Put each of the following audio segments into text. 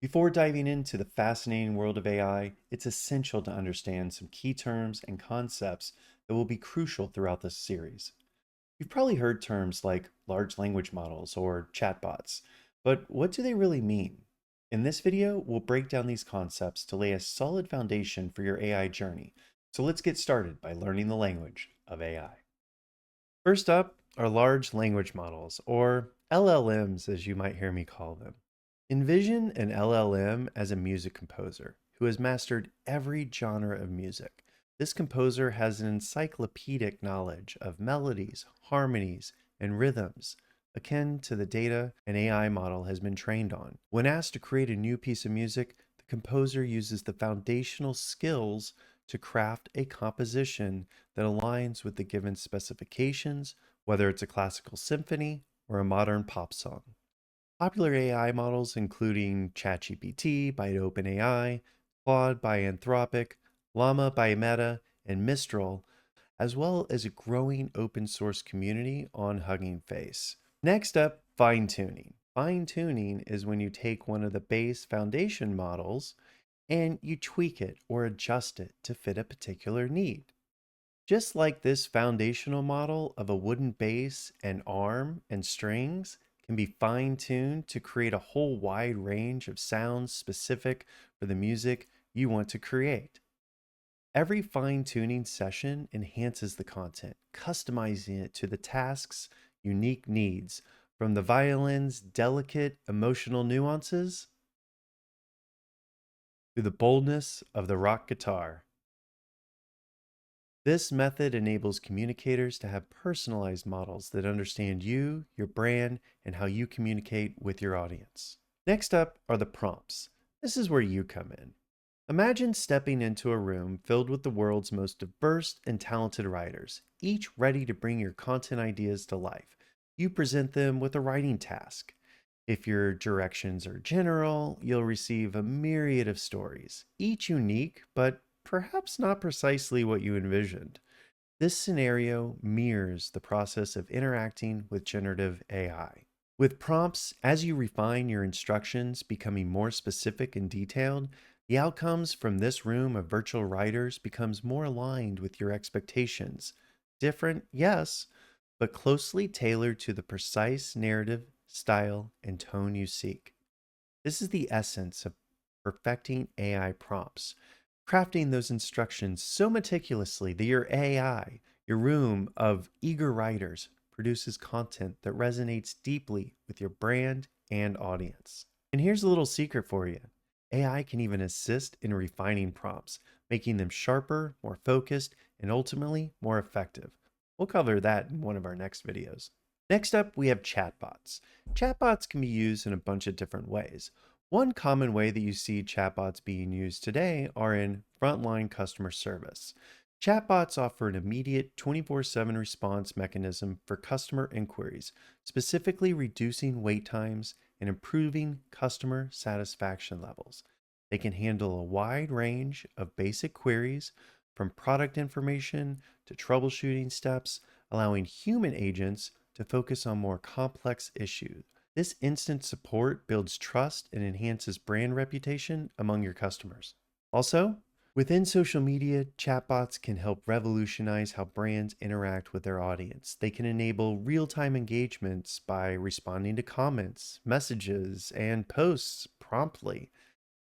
Before diving into the fascinating world of AI, it's essential to understand some key terms and concepts that will be crucial throughout this series. You've probably heard terms like large language models or chatbots, but what do they really mean? In this video, we'll break down these concepts to lay a solid foundation for your AI journey. So let's get started by learning the language of AI. First up are large language models, or LLMs as you might hear me call them. Envision an LLM as a music composer who has mastered every genre of music. This composer has an encyclopedic knowledge of melodies, harmonies, and rhythms, akin to the data an AI model has been trained on. When asked to create a new piece of music, the composer uses the foundational skills to craft a composition that aligns with the given specifications, whether it's a classical symphony or a modern pop song. Popular AI models, including ChatGPT by OpenAI, Claude by Anthropic, Llama by Meta, and Mistral, as well as a growing open source community on Hugging Face. Next up, fine tuning. Fine tuning is when you take one of the base foundation models and you tweak it or adjust it to fit a particular need. Just like this foundational model of a wooden base and arm and strings can be fine-tuned to create a whole wide range of sounds specific for the music you want to create. Every fine-tuning session enhances the content, customizing it to the task's unique needs, from the violin's delicate emotional nuances to the boldness of the rock guitar. This method enables communicators to have personalized models that understand you, your brand, and how you communicate with your audience. Next up are the prompts. This is where you come in. Imagine stepping into a room filled with the world's most diverse and talented writers, each ready to bring your content ideas to life. You present them with a writing task. If your directions are general, you'll receive a myriad of stories, each unique, but perhaps not precisely what you envisioned. This scenario mirrors the process of interacting with generative AI. With prompts, as you refine your instructions, becoming more specific and detailed, the outcomes from this room of virtual writers becomes more aligned with your expectations. Different, yes, but closely tailored to the precise narrative, style, and tone you seek. This is the essence of perfecting AI prompts, crafting those instructions so meticulously that your AI, your room of eager writers, produces content that resonates deeply with your brand and audience. And here's a little secret for you. AI can even assist in refining prompts, making them sharper, more focused, and ultimately more effective. We'll cover that in one of our next videos. Next up, we have chatbots. Chatbots can be used in a bunch of different ways. One common way that you see chatbots being used today are in frontline customer service. Chatbots offer an immediate 24/7 response mechanism for customer inquiries, specifically reducing wait times and improving customer satisfaction levels. They can handle a wide range of basic queries, from product information to troubleshooting steps, allowing human agents to focus on more complex issues. This instant support builds trust and enhances brand reputation among your customers. Also, within social media, chatbots can help revolutionize how brands interact with their audience. They can enable real time engagements by responding to comments, messages, and posts promptly.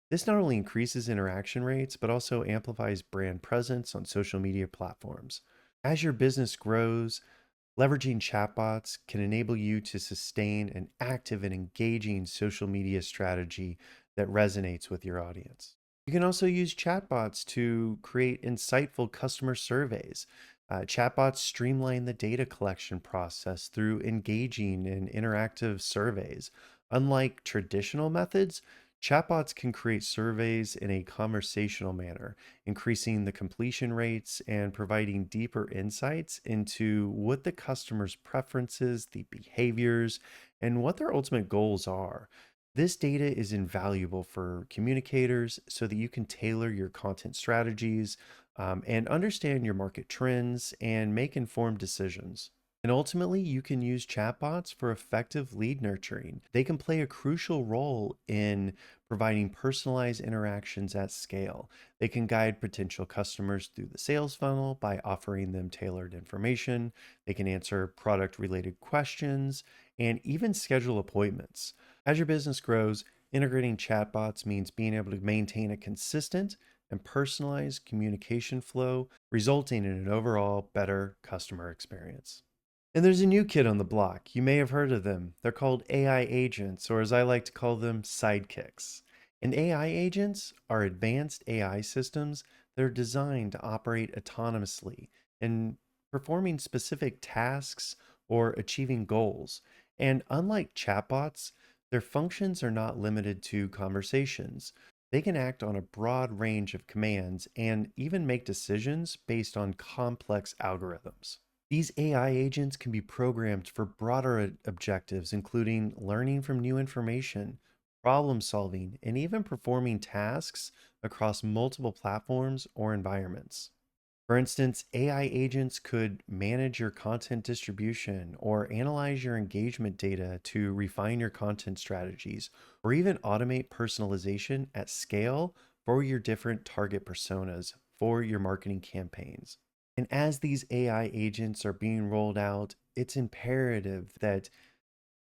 This not only increases interaction rates, but also amplifies brand presence on social media platforms. As your business grows, leveraging chatbots can enable you to sustain an active and engaging social media strategy that resonates with your audience. You can also use chatbots to create insightful customer surveys. Chatbots streamline the data collection process through engaging and interactive surveys. Unlike traditional methods, chatbots can create surveys in a conversational manner, increasing the completion rates and providing deeper insights into what the customer's preferences, the behaviors, and what their ultimate goals are. This data is invaluable for communicators so that you can tailor your content strategies and understand your market trends and make informed decisions. And ultimately, you can use chatbots for effective lead nurturing. They can play a crucial role in providing personalized interactions at scale. They can guide potential customers through the sales funnel by offering them tailored information. They can answer product related questions and even schedule appointments. As your business grows, integrating chatbots means being able to maintain a consistent and personalized communication flow, resulting in an overall better customer experience. And there's a new kid on the block. You may have heard of them. They're called AI agents, or as I like to call them, sidekicks. And AI agents are advanced AI systems that are designed to operate autonomously and performing specific tasks or achieving goals. And unlike chatbots, their functions are not limited to conversations. They can act on a broad range of commands and even make decisions based on complex algorithms. These AI agents can be programmed for broader objectives, including learning from new information, problem solving, and even performing tasks across multiple platforms or environments. For instance, AI agents could manage your content distribution or analyze your engagement data to refine your content strategies, or even automate personalization at scale for your different target personas for your marketing campaigns. And as these AI agents are being rolled out, it's imperative that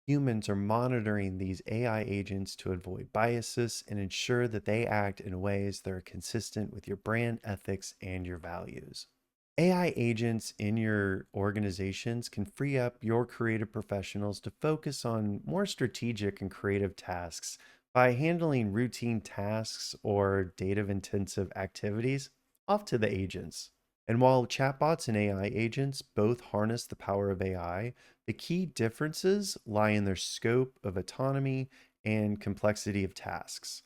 humans are monitoring these AI agents to avoid biases and ensure that they act in ways that are consistent with your brand ethics and your values. AI agents in your organizations can free up your creative professionals to focus on more strategic and creative tasks by handling routine tasks or data intensive activities off to the agents. And while chatbots and AI agents both harness the power of AI, the key differences lie in their scope of autonomy and complexity of tasks.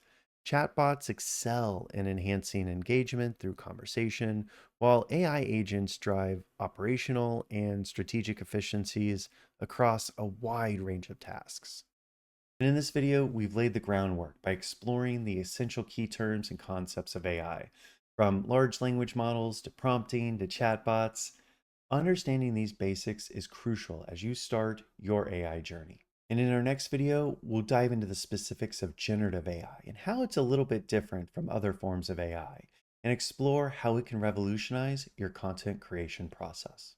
Chatbots excel in enhancing engagement through conversation, while AI agents drive operational and strategic efficiencies across a wide range of tasks. And in this video, we've laid the groundwork by exploring the essential key terms and concepts of AI, from large language models to prompting to chatbots. Understanding these basics is crucial as you start your AI journey. And in our next video, we'll dive into the specifics of generative AI and how it's a little bit different from other forms of AI, and explore how it can revolutionize your content creation process.